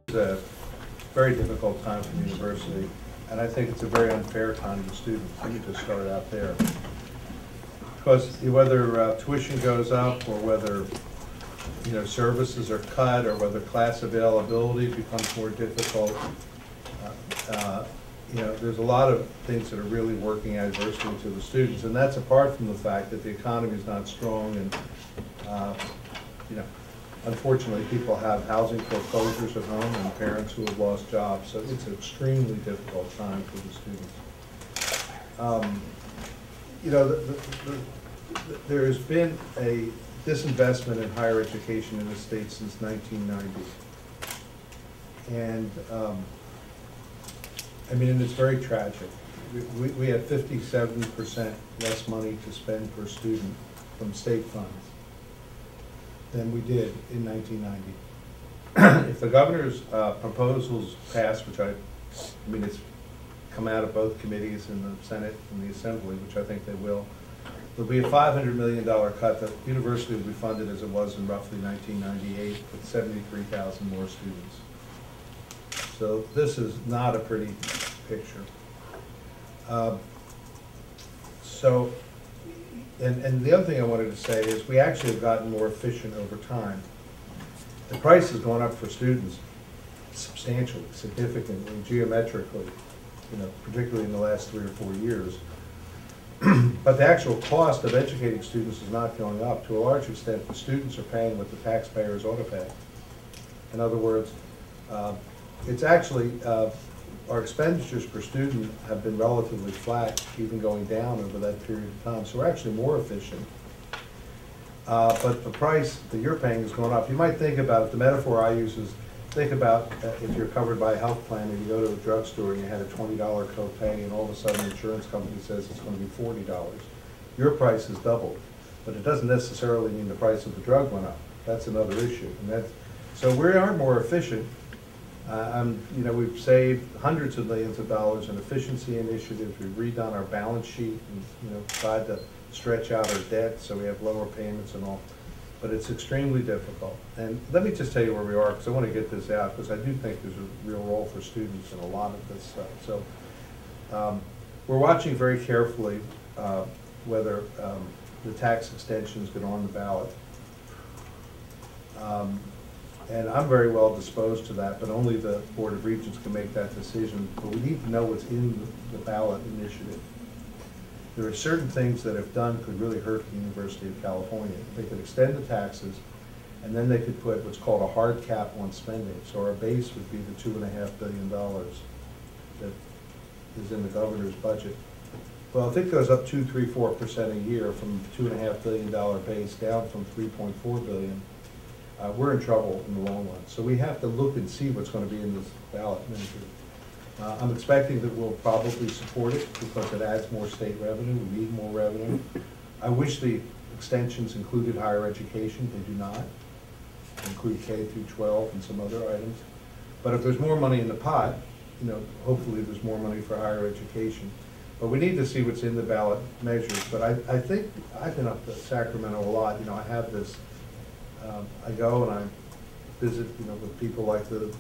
It's a very difficult time for the university, and I think it's a very unfair time to students. Let me just start out there. Because whether tuition goes up, or whether services are cut, or whether class availability becomes more difficult, there's a lot of things that are really working adversely to the students, and that's apart from the fact that the economy is not strong, and unfortunately, people have housing foreclosures at home and parents who have lost jobs, so it's an extremely difficult time for the students. There has been a disinvestment in higher education in the state since 1990. And and it's very tragic. We had 57% less money to spend per student from state funds than we did in 1990. If the governor's proposals pass, which it's come out of both committees in the Senate and the Assembly, which I think they will, there'll be a $500 million cut. The university will be funded as it was in roughly 1998 with 73,000 more students. So this is not a pretty picture. And the other thing I wanted to say is we actually have gotten more efficient over time. The price has gone up for students substantially, significantly, geometrically, particularly in the last 3 or 4 years. But the actual cost of educating students is not going up. To a large extent, the students are paying what the taxpayers ought to pay. In other words, it's actually, our expenditures per student have been relatively flat, even going down over that period of time. So we're actually more efficient. But the price that you're paying is going up. You might think about it, the metaphor I use is, think about if you're covered by a health plan and you go to a drugstore and you had a $20 copay and all of a sudden the insurance company says it's going to be $40. Your price has doubled, but it doesn't necessarily mean the price of the drug went up. That's another issue. So we are more efficient. We've saved hundreds of millions of dollars in efficiency initiatives. We've redone our balance sheet and tried to stretch out our debt so we have lower payments and all. But it's extremely difficult. And let me just tell you where we are, because I want to get this out, because I do think there's a real role for students in a lot of this stuff. So we're watching very carefully whether the tax extensions get on the ballot. And I'm very well disposed to that, but only the Board of Regents can make that decision. But we need to know what's in the ballot initiative. There are certain things that, if done, could really hurt the University of California. They could extend the taxes, and then they could put what's called a hard cap on spending. So our base would be the $2.5 billion that is in the governor's budget. Well, if it goes up 2, 3, 4% a year from $2.5 billion base down from $3.4 billion, we're in trouble in the long run. So we have to look and see what's going to be in this ballot measure. I'm expecting that we'll probably support it because it adds more state revenue. We need more revenue. I wish the extensions included higher education. They do not. They include K through 12 and some other items. But if there's more money in the pot, hopefully there's more money for higher education. But we need to see what's in the ballot measures. But I think I've been up to Sacramento a lot. I have this. I go and I visit, with people like the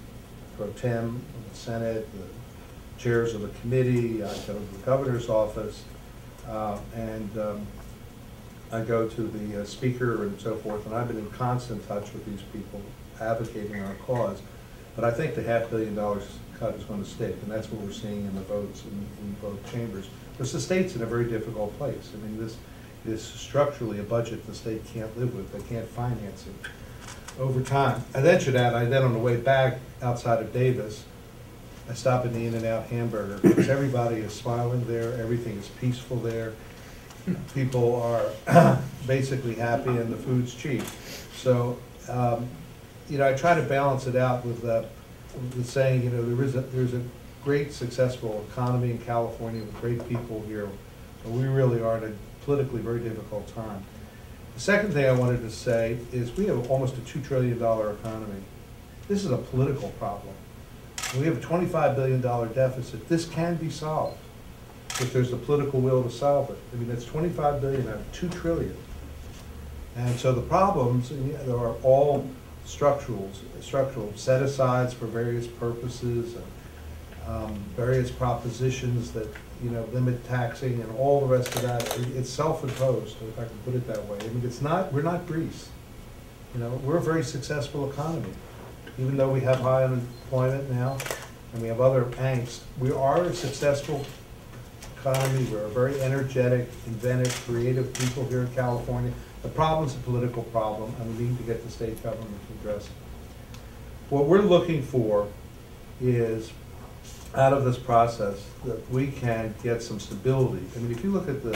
Pro Tem, the Senate, the chairs of the committee. I go to the governor's office, and I go to the speaker and so forth. And I've been in constant touch with these people advocating our cause. But I think the $500 million cut is going to stick, and that's what we're seeing in the votes in both chambers. Because the state's in a very difficult place. This is structurally a budget the state can't live with. They can't finance it over time. I then should add, on the way back outside of Davis, I stop at the In-N-Out hamburger because everybody is smiling there. Everything is peaceful there. People are basically happy and the food's cheap. So, I try to balance it out with saying, there's a great successful economy in California with great people here. But we really are in a politically very difficult time. The second thing I wanted to say is we have almost a $2 trillion economy. This is a political problem. We have a $25 billion deficit. This can be solved if there's the political will to solve it. That's $25 billion out of $2 trillion. And so the problems are all structural set-asides for various purposes, various propositions that, you know, limit taxing and all the rest of that. It's self-imposed, if I can put it that way. I mean, it's not, we're not Greece. You know, we're a very successful economy. Even though we have high unemployment now and we have other angst, we are a successful economy. We're a very energetic, inventive, creative people here in California. The problem's a political problem, and we need to get the state government to address it. What we're looking for is, out of this process, that we can get some stability. I mean, if you look at the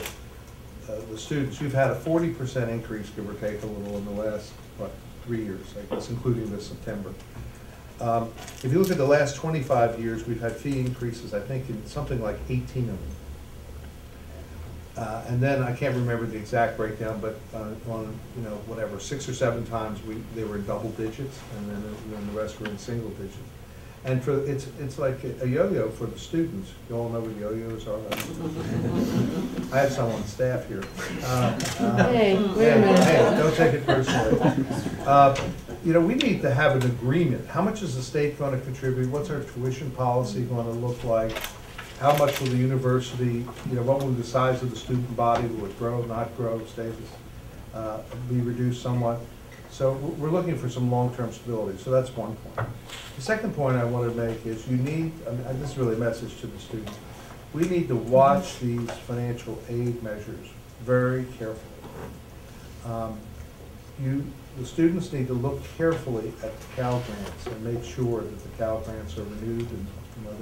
students, you've had a 40% increase, give or take a little, in the last, what, 3 years, I guess, including this September. If you look at the last 25 years, we've had fee increases, I think, in something like 18 of them. And then, I can't remember the exact breakdown, but on, you know, whatever, 6 or 7 times they were in double digits, and then the rest were in single digits. And for it's like a yo-yo for the students. You all know what yo-yos are. I have some on staff here. Hey, wait a minute. Hey, don't take it personally. You know, we need to have an agreement. How much is the state going to contribute? What's our tuition policy going to look like? How much will the university, you know, what will the size of the student body, will it grow, not grow, stay, be reduced somewhat? So we're looking for some long-term stability. So that's one point. The second point I want to make is you need, I mean, this is really a message to the students. We need to watch these financial aid measures very carefully. The students need to look carefully at the Cal Grants and make sure that the Cal Grants are renewed and, you know,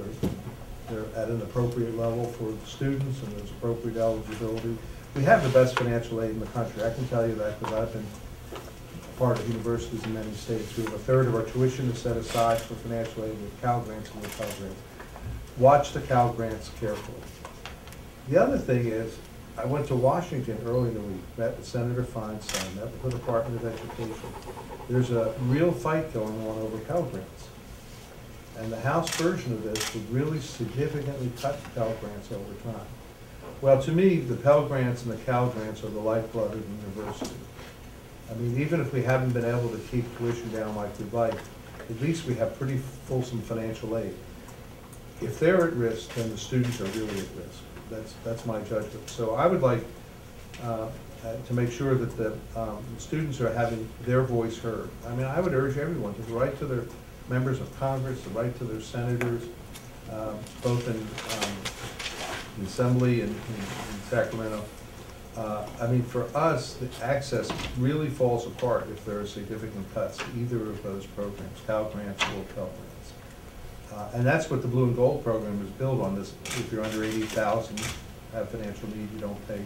they're at an appropriate level for the students and there's appropriate eligibility. We have the best financial aid in the country. I can tell you that because I've been part of universities in many states. We have a third of our tuition is set aside for financial aid with Cal Grants and with Cal Grants. Watch the Cal Grants carefully. The other thing is, I went to Washington early in the week, met with Senator Feinstein, met with the Department of Education. There's a real fight going on over Cal Grants. And the House version of this would really significantly cut Pell Grants over time. Well, to me, the Pell Grants and the Cal Grants are the lifeblood of the university. I mean, even if we haven't been able to keep tuition down like we'd like, at least we have pretty fulsome financial aid. If they're at risk, then the students are really at risk. That's my judgment. So I would like to make sure that the students are having their voice heard. I mean, I would urge everyone to write to their members of Congress, to write to their senators, both in Assembly and in Sacramento. I mean, for us, the access really falls apart if there are significant cuts to either of those programs, Cal Grants or Pell Grants. And that's what the Blue and Gold program is built on. This, if you're under 80,000, have financial need, you don't pay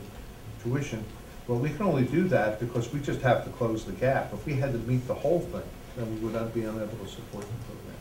tuition. Well, we can only do that because we just have to close the gap. If we had to meet the whole thing, then we would not be unable to support the program.